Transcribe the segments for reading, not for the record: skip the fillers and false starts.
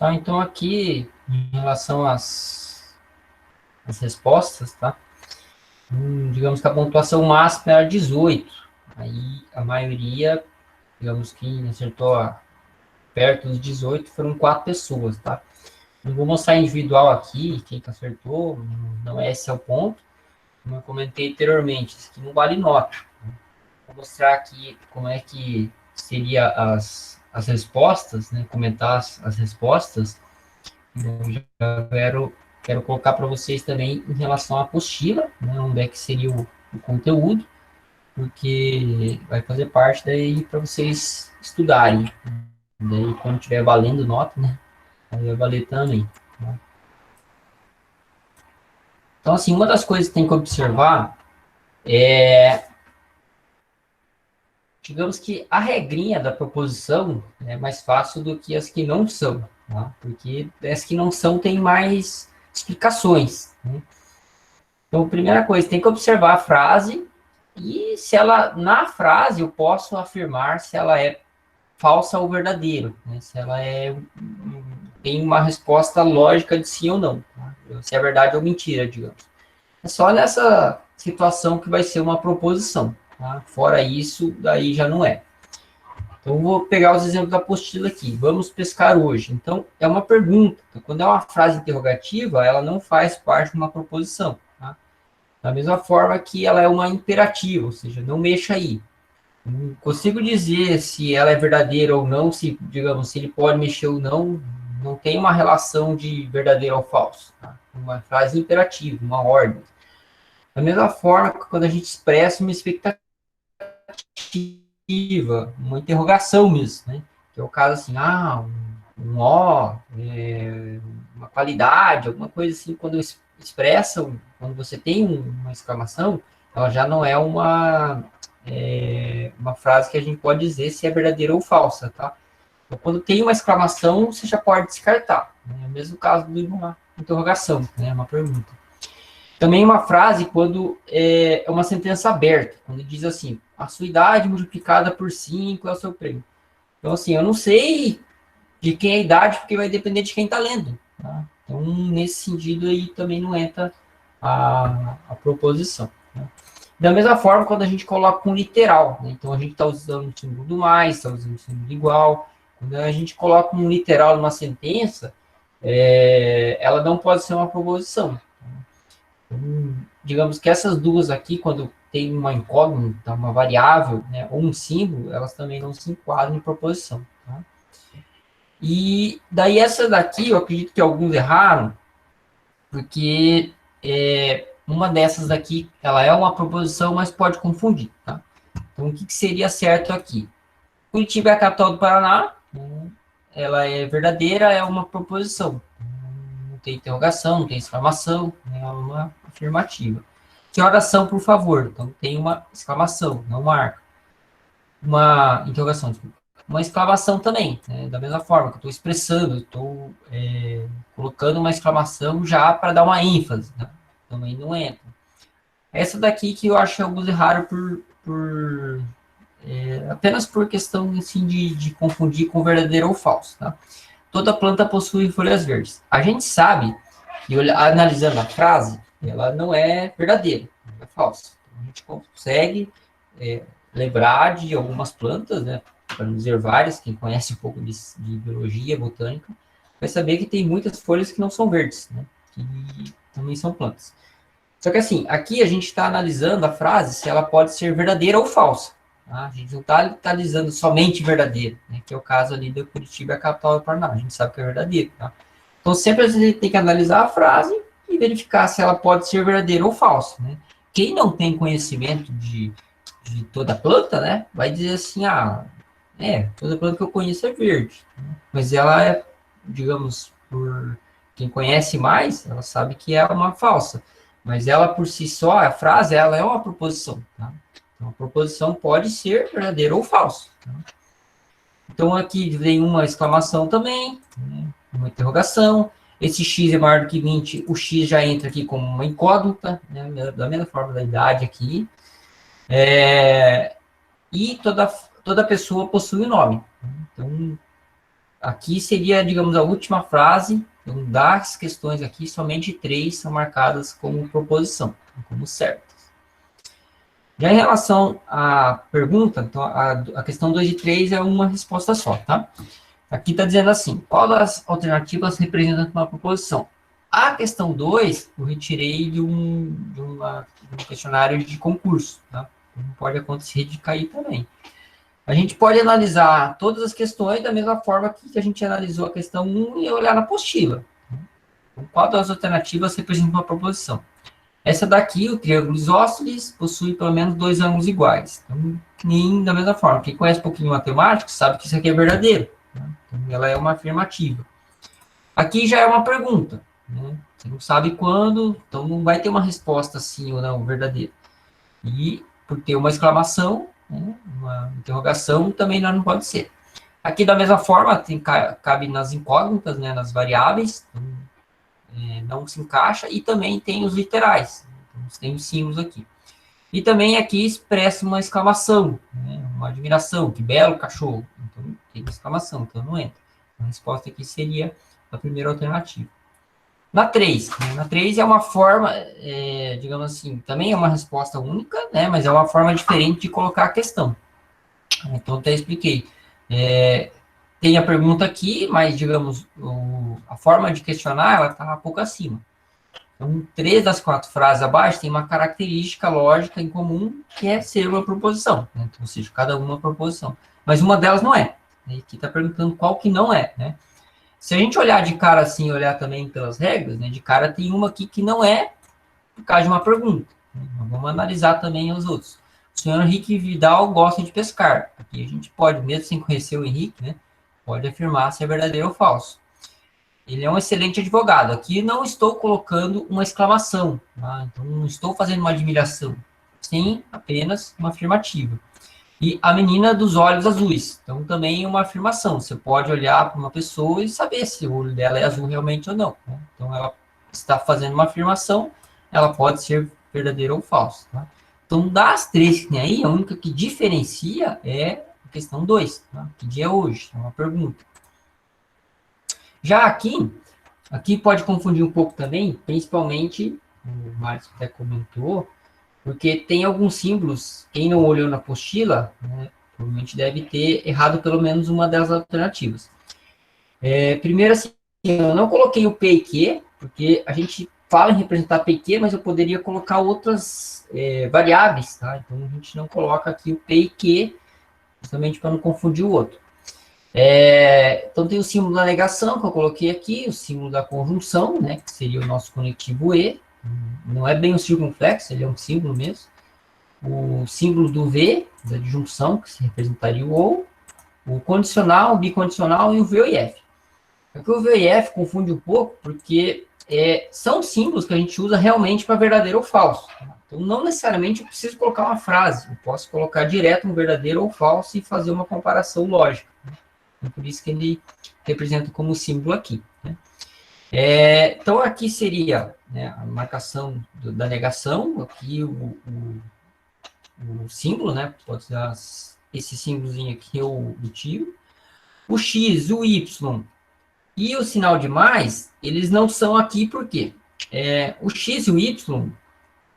Tá? Então, aqui, em relação às respostas, tá? Digamos que a pontuação máxima era 18. Aí, a maioria, digamos que acertou perto dos 18, foram 4 pessoas, tá? Não vou mostrar individual aqui, quem que acertou, não é esse é o ponto. Como eu comentei anteriormente, isso aqui não vale nota. Vou mostrar aqui como é que seria as respostas, né? Comentar as respostas. Eu já quero colocar para vocês também em relação à apostila, né? Onde é que seria o conteúdo, porque vai fazer parte daí para vocês estudarem. Daí, quando estiver valendo nota, né? Aí vai valer também. Né? Então, assim, uma das coisas que tem que observar é, digamos que a regrinha da proposição é mais fácil do que as que não são, tá? Porque as que não são têm mais explicações. Né? Então, primeira coisa, tem que observar a frase e se ela, na frase, eu posso afirmar se ela é falsa ou verdadeiro, né? Se ela tem uma resposta lógica de sim ou não, tá? Se é verdade ou mentira, digamos. É só nessa situação que vai ser uma proposição. Tá? Fora isso, daí já não é. Então, vou pegar os exemplos da apostila aqui. Vamos pescar hoje. Então, é uma pergunta. Então, quando é uma frase interrogativa, ela não faz parte de uma proposição. Tá? Da mesma forma que ela é uma imperativa, ou seja, não mexa aí. Não consigo dizer se ela é verdadeira ou não, se, digamos, se ele pode mexer ou não, não tem uma relação de verdadeiro ou falso. Tá? Uma frase imperativa, uma ordem. Da mesma forma que quando a gente expressa uma expectativa, uma interrogação mesmo, né? Que é o caso assim, um ó, uma qualidade, alguma coisa assim, quando expressa, quando você tem uma exclamação, ela já não é uma frase que a gente pode dizer se é verdadeira ou falsa, tá? Então, quando tem uma exclamação, você já pode descartar. Né? É o mesmo caso de uma interrogação, né? Uma pergunta. Também uma frase quando é uma sentença aberta, quando diz assim, a sua idade multiplicada por 5 é o seu prêmio. Então, assim, eu não sei de quem é a idade, porque vai depender de quem está lendo. Tá? Então, nesse sentido aí também não entra a proposição. Né? Da mesma forma, quando a gente coloca um literal, né? Então a gente está usando o símbolo do mais, está usando o símbolo do igual. Quando a gente coloca um literal numa sentença, ela não pode ser uma proposição. Então, digamos que essas duas aqui, quando tem uma incógnita, uma variável, né, ou um símbolo, elas também não se enquadram em proposição. Tá? E daí essa daqui, eu acredito que alguns erraram, porque uma dessas daqui, ela é uma proposição, mas pode confundir. Tá? Então, o que seria certo aqui? Curitiba é a capital do Paraná, né, ela é verdadeira, é uma proposição. Não tem interrogação, não tem exclamação, né, é uma afirmativa. Que horas são, por favor? Então, tem uma exclamação, não marca. Uma interrogação, desculpa. Uma exclamação também, né, da mesma forma que eu estou expressando, estou colocando uma exclamação já para dar uma ênfase. Né? Também não entra. Essa daqui que eu acho que alguns erraram apenas por questão assim, de confundir com verdadeiro ou falso. Tá? Toda planta possui folhas verdes. A gente sabe, e analisando a frase, ela não é verdadeira, é falsa. A gente consegue lembrar de algumas plantas, né, para não dizer várias, quem conhece um pouco de biologia, botânica, vai saber que tem muitas folhas que não são verdes, né, que também são plantas. Só que assim, aqui a gente está analisando a frase se ela pode ser verdadeira ou falsa. Tá? A gente não está analisando somente verdadeira, né? Que é o caso ali do Curitiba, a capital do Paraná. A gente sabe que é verdadeiro. Tá? Então sempre a gente tem que analisar a frase e verificar se ela pode ser verdadeira ou falsa. Né? Quem não tem conhecimento de toda planta, né, vai dizer assim, toda planta que eu conheço é verde. Né? Mas ela é, digamos, por quem conhece mais, ela sabe que é uma falsa. Mas ela por si só, a frase, ela é uma proposição. Tá? Então, a proposição pode ser verdadeira ou falsa. Tá? Então, aqui vem uma exclamação também, né? Uma interrogação. Esse x é maior do que 20, o x já entra aqui como uma incógnita, né? Da mesma forma da idade aqui. E toda pessoa possui um nome. Então, aqui seria, digamos, a última frase. Então, das questões aqui, somente 3 são marcadas como proposição, como certas. Já em relação à pergunta, então, a questão 2 e 3 é uma resposta só, tá? Aqui está dizendo assim, qual das alternativas representa uma proposição? A questão 2, eu retirei de um questionário de concurso, tá? Não pode acontecer de cair também. A gente pode analisar todas as questões da mesma forma que a gente analisou a questão 1 e olhar na apostila. Então, qual das alternativas representa uma proposição? Essa daqui, o triângulo isósceles, possui pelo menos 2 ângulos iguais. Então, nem da mesma forma. Quem conhece um pouquinho de matemática sabe que isso aqui é verdadeiro. Né? Então, ela é uma afirmativa. Aqui já é uma pergunta. Né? Você não sabe quando, então não vai ter uma resposta sim ou não, verdadeira. E por ter uma exclamação, né, uma interrogação, também não pode ser. Aqui, da mesma forma, cabe nas incógnitas, né, nas variáveis, então, não se encaixa, e também tem os literais, então, tem os símbolos aqui. E também aqui expressa uma exclamação, né, uma admiração, que belo cachorro, então tem exclamação, então não entra. A resposta aqui seria a primeira alternativa. Na 3, né, na 3 é uma forma, digamos assim, também é uma resposta única, né, mas é uma forma diferente de colocar a questão. Então, até expliquei. Tem a pergunta aqui, mas, digamos, a forma de questionar, ela está um pouco acima. Então, 3 das 4 frases abaixo tem uma característica lógica em comum, que é ser uma proposição. Né? Então, ou seja, cada uma proposição. Mas uma delas não é. Aqui está perguntando qual que não é, né? Se a gente olhar de cara assim, olhar também pelas regras, né? De cara tem uma aqui que não é por causa de uma pergunta. Né? Vamos analisar também os outros. O senhor Henrique Vidal gosta de pescar. Aqui a gente pode, mesmo sem conhecer o Henrique, né? Pode afirmar se é verdadeiro ou falso. Ele é um excelente advogado. Aqui não estou colocando uma exclamação, tá? Então não estou fazendo uma admiração, sim apenas uma afirmativa. E a menina dos olhos azuis, então também uma afirmação. Você pode olhar para uma pessoa e saber se o olho dela é azul realmente ou não. Né? Então ela está fazendo uma afirmação, ela pode ser verdadeira ou falsa. Tá? Então das 3 que tem aí, a única que diferencia é a questão 2. Tá? Que dia é hoje? É uma pergunta. Já aqui pode confundir um pouco também, principalmente, o Marcos até comentou, porque tem alguns símbolos, quem não olhou na apostila, né, provavelmente deve ter errado pelo menos uma das alternativas. Primeiro, assim, eu não coloquei o P e Q, porque a gente fala em representar P e Q, mas eu poderia colocar outras variáveis, tá? Então, a gente não coloca aqui o P e Q, justamente para não confundir o outro. Então, tem o símbolo da negação, que eu coloquei aqui, o símbolo da conjunção, né, que seria o nosso conectivo E, não é bem um circunflexo, ele é um símbolo mesmo. O símbolo do V, da disjunção, que se representaria o OU, o condicional, o bicondicional e o V e F. Aqui o V e F confunde um pouco, porque são símbolos que a gente usa realmente para verdadeiro ou falso. Então, não necessariamente eu preciso colocar uma frase, eu posso colocar direto um verdadeiro ou falso e fazer uma comparação lógica. Por isso que ele representa como símbolo aqui. Né? Então, aqui seria, né, a marcação da negação, aqui o símbolo, né? Pode ser esse símbolozinho aqui eu tiro. O X, o Y e o sinal de mais, eles não são aqui porque o X e o Y,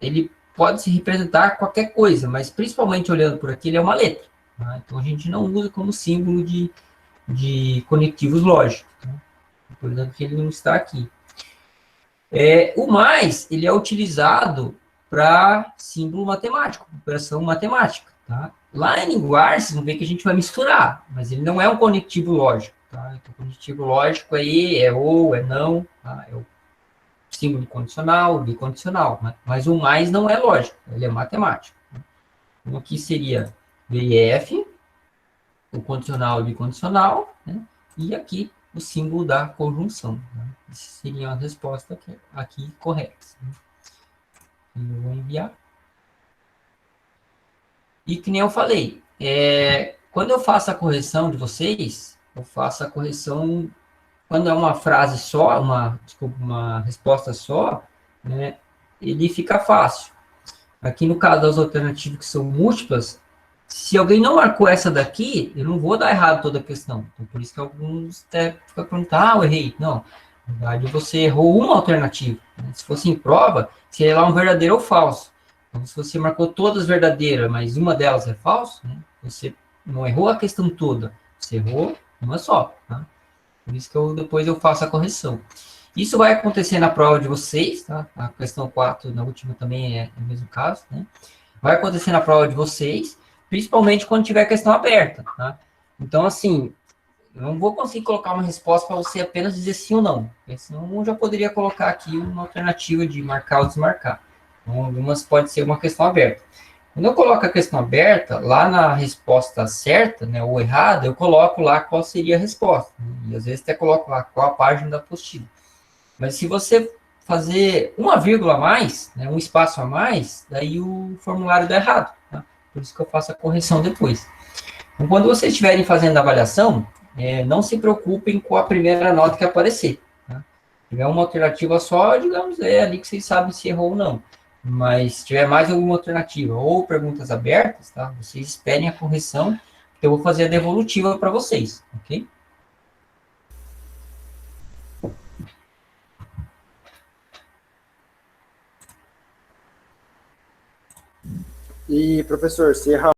ele pode se representar qualquer coisa, mas principalmente olhando por aqui, ele é uma letra. Tá? Então, a gente não usa como símbolo de conectivos lógicos. Tá? Portanto, que ele não está aqui. O mais, ele é utilizado para símbolo matemático, operação matemática. Tá? Lá em linguagem, vocês vão ver que a gente vai misturar, mas ele não é um conectivo lógico. Tá? Então, o conectivo lógico é E, é ou, é não, tá? É o símbolo condicional, bicondicional, né? Mas o mais não é lógico, ele é matemático. Então, aqui seria VF, o condicional e bicondicional, né? E aqui o símbolo da conjunção. Né? Essas seriam as respostas aqui corretas. Né? Eu vou enviar. E que nem eu falei, quando eu faço a correção de vocês, eu faço a correção quando é uma frase só, uma resposta só, né, ele fica fácil. Aqui no caso das alternativas que são múltiplas, Se alguém não marcou essa daqui, eu não vou dar errado toda a questão. Então, por isso que alguns até ficam perguntando, eu errei. Não, na verdade, você errou uma alternativa. Né? Se fosse em prova, seria lá um verdadeiro ou falso. Então, se você marcou todas verdadeiras, mas uma delas é falso, né? Você não errou a questão toda, você errou uma só. Tá? Por isso que depois eu faço a correção. Isso vai acontecer na prova de vocês, tá? A questão 4, na última também é o mesmo caso, né? Vai acontecer na prova de vocês, principalmente quando tiver questão aberta, tá? Então, assim, eu não vou conseguir colocar uma resposta para você apenas dizer sim ou não, porque senão eu já poderia colocar aqui uma alternativa de marcar ou desmarcar. Então, algumas pode ser uma questão aberta. Quando eu coloco a questão aberta, lá na resposta certa, né, ou errada, eu coloco lá qual seria a resposta. Né? E às vezes até coloco lá qual a página da apostila. Mas se você fazer uma vírgula a mais, né, um espaço a mais, daí o formulário dá errado. Tá? Por isso que eu faço a correção depois. Então, quando vocês estiverem fazendo a avaliação, não se preocupem com a primeira nota que aparecer. Tá? Se tiver uma alternativa só, digamos, é ali que vocês sabem se errou ou não. Mas se tiver mais alguma alternativa ou perguntas abertas, tá? Vocês esperem a correção, que eu vou fazer a devolutiva para vocês, ok? E, professor, se errar